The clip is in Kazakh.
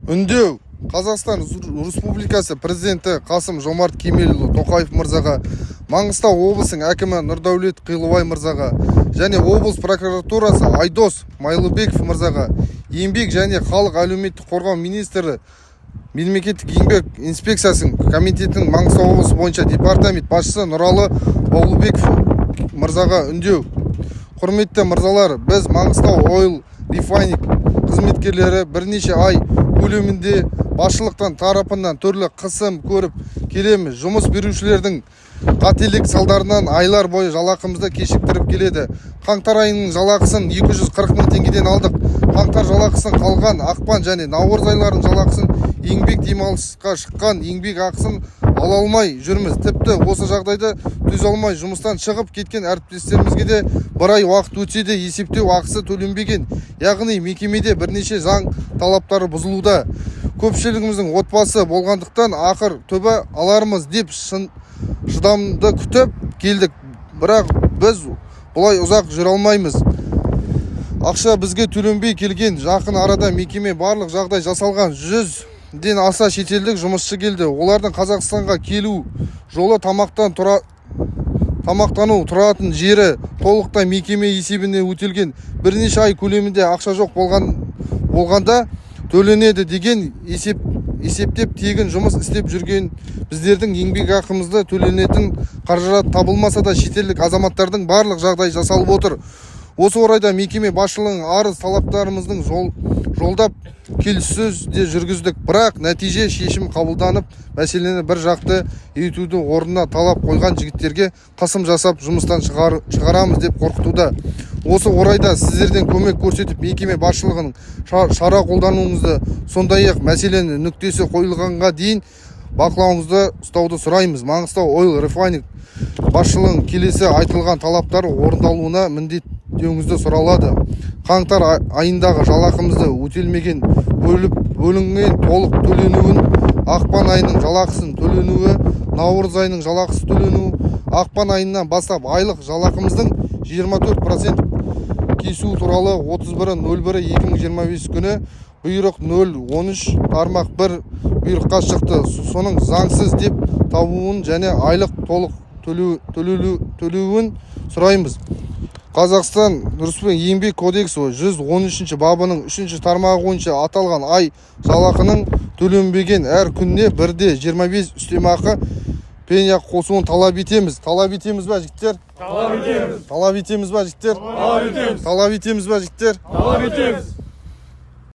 Үндеу Қазақстан Республикасы президенті Қасым-Жомарт Кемелұлы Тоқаев мырзаға, Маңғыстау облысының әкімі Нұрдәулет Қилыбай мырзаға және облыс прокуратурасы Айдос Майлыбеков мырзаға, еңбек және халық әлеуметтік қорғау министрі мемлекеттік еңбек инспекциясының комитетінің Маңғыстау облысы бойынша департамент басшысы Нұралы Баулыбеков мырзаға үндеу. Құрметті мырзалар, біз Маңғыстау Oil Refining қызметкерлері бірнеше ай көлемінде басшылықтан тарапынан түрлі қысым көріп келеміз. Жұмыс берушілердің қателік салдарынан айлар бойы жалақымызды кешіктіріп келеді. Қаңтар айының жалақысын 240 мың теңгеден алдық. Қаңтар жалақысын қалған ақпан және наурыз айларының жалақысын еңбек демалысқа шыққан еңбек ақысын ала алмай жүрміз. Тіпті осы жағдайда төзе алмай жұмыстан шығып кеткен әріптестерімізге де бір ай уақыт өтсе де есептеу ақысы төленбеген. Яғни мекемеде бірнеше заң талаптары бұзылуда. Көпшілігіміздің отбасы болғандықтан ақыр төбе алармыз деп шыдамды күтіп келдік. Бірақ біз бұлай ұзақ жүре алмаймыз. Ақша бізге төленбей келген. Жақын арада мекеме барлық жағдай жасалған. 100-ден аса шетелдік жұмысшы келді. Олардың Қазақстанға келу жолы, тамақтану, тұратын жері толықтай мекеме есебіне өтелген. Бірнеше ай көлемінде ақша жоқ болғанда төленеді деген есептеп тегін жұмыс істеп жүрген біздердің еңбек ақымызды төленетін қаражат табылмаса да шетелдік азаматтардың барлық жағдай жасалып отыр. Осы орайда мекеме басшылығының арыз талаптарымыздың жолдап келіссөз де жүргіздік. Бірақ нәтиже шешім қабылданып, мәселені бір жақты етуді орнына талап қойған жігіттерге қысым жасап жұмыстан шығарамыз деп қорқытуда. Осы орайда сіздерден көмек көрсетіп, мекеме басшылығының шара қолдануыңызды, сондай-ақ мәселені нүктесі қойылғанға дейін бақылауыңызды ұстауды сұраймыз. Маңғыстау Oil Refining басшылығының келесі айтылған талаптар орындалуына міндеттеуіңізді сұралады. Қаңтар айындағы жалақымызды өтелмеген бөлінген толық төленуін, ақпан айының жалақысын төленуі, наурыз айының жалақысы төленуі, ақпан айынан бастап айлық жалақымыздың 24% кесу туралы 31.01.2025 күні бұйрық 013 тармақ 1 бұйрыққа шықты. Соның заңсыз деп табуын және айлық толық төлеуін сұраймыз. Қазақстан Республикасы еңбек кодексі 113 бабының 3 тармағы бойынша аталған ай жалақының төленбеген әр күніне 1/25 үстемақы пеня қосуын талап етеміз. Талап етеміз ба, жігіттер? Талап етеміз. Талап етеміз ба, жігіттер? Талап етеміз. Талап етеміз ба, жігіттер? Талап етеміз.